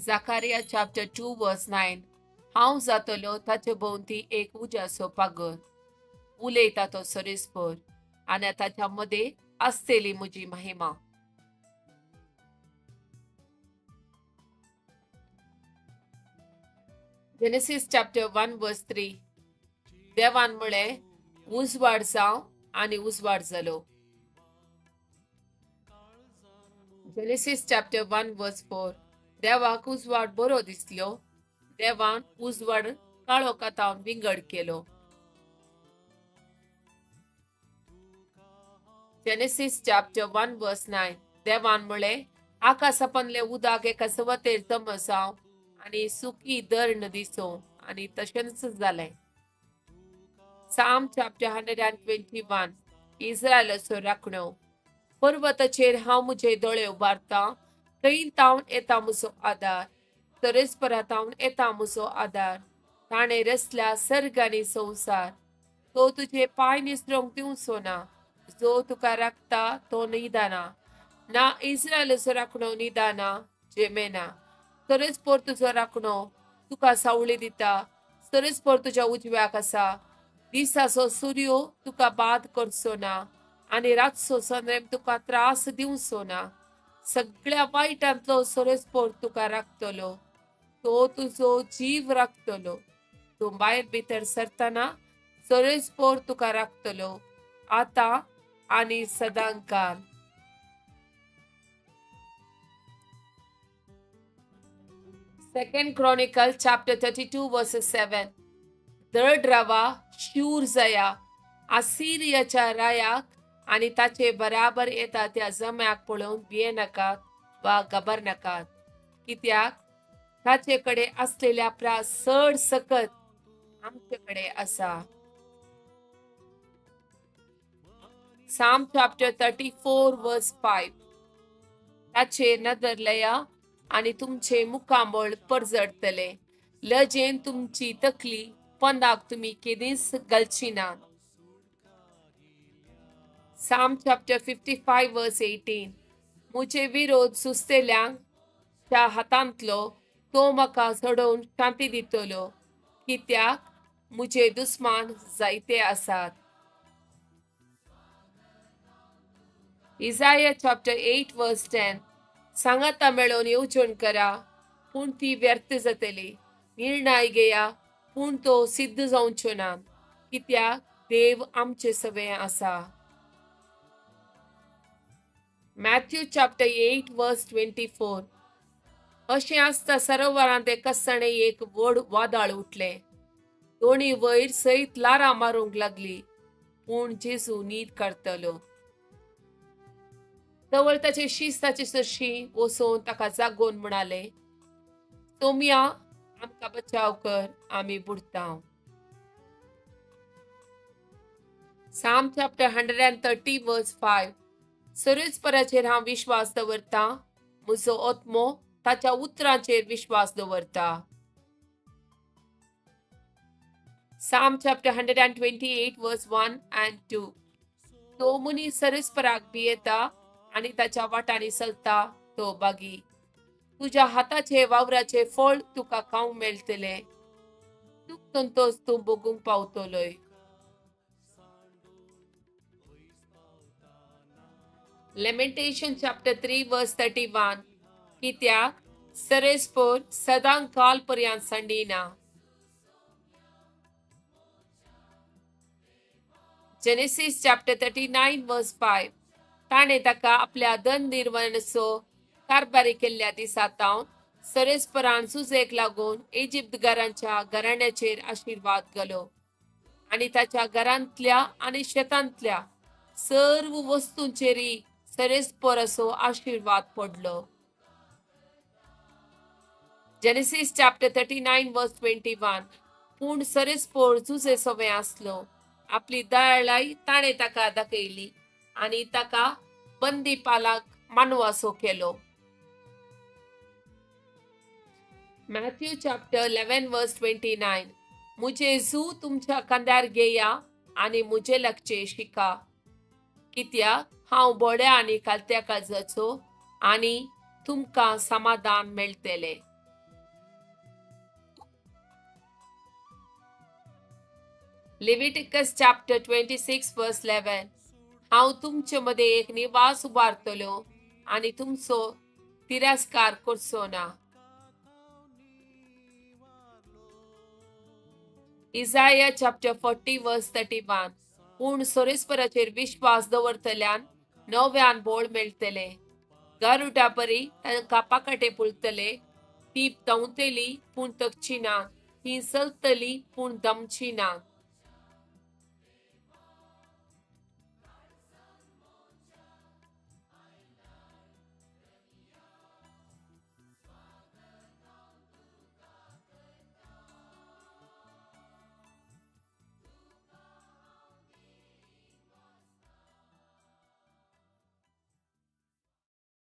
Zachariah chapter 2 verse 9. हांव जातलो ताचे भोवती एक उज्याचो पागर, उलयता तो सरीसपर, आनी ताच्या मदीं आसतली म्हजी महिमा. Genesis chapter 1 verse 3. देवान म्हळें, उजवाड जावं, आनी उजवाड जालो. Genesis chapter 1 verse 4. देवाक उजवाड बरो दिसलो. देवान उजवाड काळो कातावन विंगड केलो. Genesis chapter 1 verse 9. देवान म्हळें, आकाशापणले उदक एका सवतेर जमा जावं आनी सुकी धरण दिसो, आनी तशेंच जालें. Psalm chapter 121. इस्रायलाचो राखणो. पर्वताचेर हांव म्हजे दोळे उबारतां, थंय तावन येता म्हजो आदार. परस्परांतावन येता म्हजो आदार. ताणें रचल्या सर्ग आनी संवसार. तो तुजे पांय निसरूंक दिवचो ना. जो तुका राखता तो निदाना. ना इस्रायलाचो राखणो निदाना, जेमेना. परस्पर तुजो राखणो तुका सावळी दिता. परस्पर तुज्या उजव्याक आसा. दिसाचो सूर्य तुका बाद करचो ना, आनी रातचो सनरेम तुका त्रास दिवचो ना. सगळ्या वायटांतलो सरस्पर तुका राखतलो. तो तुजो जीव राखतलो. तूं भायर भितर सरतना सरस्पर तुका राखतलो, आतां आनी सदांकाल. Second Chronicle chapter 32 verses 7. दरड रावा, शूर जाया, आसिरियाच्या रायाक आनी ताचे बराबर येता त्या जम्याक पळोवन भियेनाकात वा घाबरनाकात, कित्याक ताचे कडेन आसलेल्या चड सकत आमचे कडेन आसा. Psalm chapter 34 verse 5. ताचे नदर लया आनी तुमचे मुखामळ परजडतले. लजेन तुमची तकली पन्नाक तुमी केदींच घालची नात. Psalm chapter 55 verse 18. मुझे विरोध सुस्तेल्यांक त्या हातांतलो तो म्हाका चडोवन शांती दितलो, कित्याक मुझे दुस्मान जायते आसात. Isaiah chapter 8 verse 10. सांगाता मेळोन येवजण करा, पूण ती व्यर्थ जातली. निर्णय घेया, पूण तो सिद्ध जावचो ना, कित्याक देव आमचे सवे आसा. Matthew chapter 8 verse 24. अशें आसता सरोवरांत एका सणे एक व्हड वादळ उठलें. दोणी वयर सयत लारां मारूंक लागली, पूण जेजू न्हीद काडटलो. तवळ ताचे शिस्ताचे सरशी वचोन ताका जागोवन म्हणाले, तोमिया, आमकां बचाव कर, आमी बुडटांव. Psalm chapter 130 verse 5. सरस्पराचेर हांव विश्वास दवरतां, म्हजो आत्मो ताच्या उतरांचेर विश्वास दवरता. Psalm chapter 128 verse 1 and 2. तो मनीस सरस्पराक भियेता आनी ताच्या वाटांनी चलता तो बागी. तुज्या हाताचे वावराचे फळ तुका खावंक मेळटले. तुक तूं भोगूंक पावतलोय. Lamentation chapter 3 verse 31. कित्याक सरस्पर सदां काल पर्यंत सांडिना. Genesis chapter 39 verse 5. ताणें ताका आपल्या धन निर्वहणाचो कारभारी केल्ल्या दिसातावन सरस्परान झुजेक लागून इजिप्तकारांच्या घराण्याचेर आशीर्वाद घालो, आनी ताच्या घरांतल्या आनी शेतांतल्या सर्व वस्तूंचेरय सरस्पराचो आशीर्वाद पडलो. Genesis chapter 39 verse 21. पूण सरस्पर झुजे सवे आसलो. आपली दयाळाय ताणें ताका दाखयली आनी ताका बंदीपालाक मानवासो केलो. Matthew chapter 11 verse 29. मुझे जू तुमच्या खांद्यार घेया आनी मुझे लागचे शिका, कित्याक हांव बोड्या आनी कालत्या काळजाचो, आनी तुमकां समाधान मेळटले. Leviticus chapter 26 verse 11. हांव तुमचे मध्ये एक निवास उबारतलो आणि तुमचो तिरस्कार करचो ना. Isaiah chapter 40 verse 31. पूण सोरेस्पराचेर विश्वास दवरतल्यान नव्यान बोळ मेळटले. गारुडा परी तांकां पाकाटे पुलतले. ती धांवतली पूण थकची ना. ती चलतली पूण दमची ना.